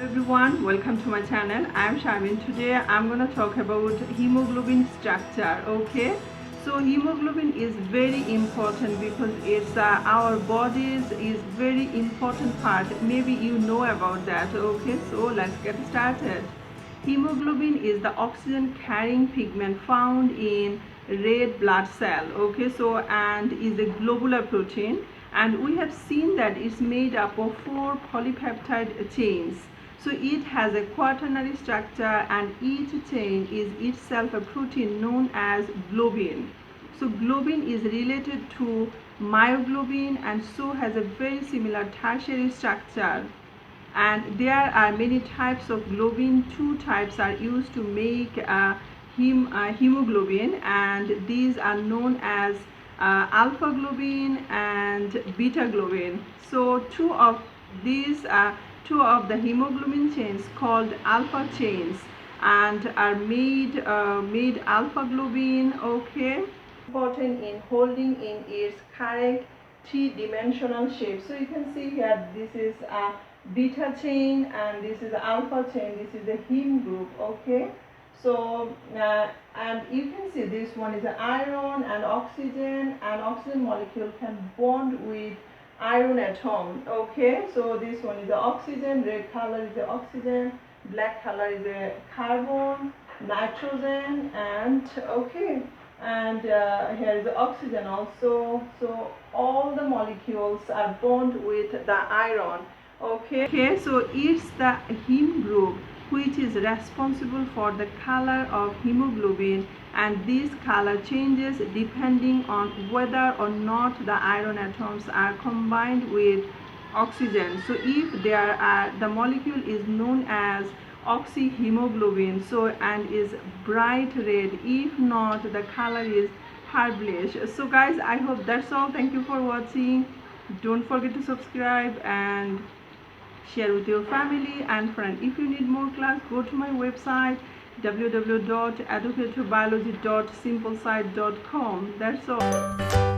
Everyone, welcome to my channel. I'm Sharmin. Today I'm going to talk about hemoglobin structure. Okay, so hemoglobin is very important because it's our body's is very important part. Maybe you know about that. Okay, so let's get started. Hemoglobin is the oxygen carrying pigment found in red blood cell. Okay, so and is a globular protein, and we have seen that it's made up of 4 polypeptide chains. So it has a quaternary structure, and each chain is itself a protein known as globin. So globin is related to myoglobin and so has a very similar tertiary structure. And there are many types of globin. 2 types are used to make hemoglobin, and these are known as alpha-globin and beta-globin. So these two of the hemoglobin chains called alpha chains and are made alpha-globin. Okay, important in holding in its correct 3-dimensional shape. So you can see here, this is a beta chain and this is alpha chain. This is the heme group. Okay, so and you can see this one is iron and oxygen molecule can bond with iron atom. Okay, so this one is the oxygen, red color is the oxygen, black color is the carbon, nitrogen, and okay, and here is the oxygen also. So all the molecules are bond with the iron. Okay, so it's the heme group which is responsible for the color of hemoglobin, and this color changes depending on whether or not the iron atoms are combined with oxygen. So if there are, the molecule is known as oxyhemoglobin, so and is bright red. If not, the color is purplish. So guys, I hope that's all. Thank you for watching. Don't forget to subscribe and share with your family and friends. If you need more class, go to my website www.educatorbiology.simplesite.com. That's all.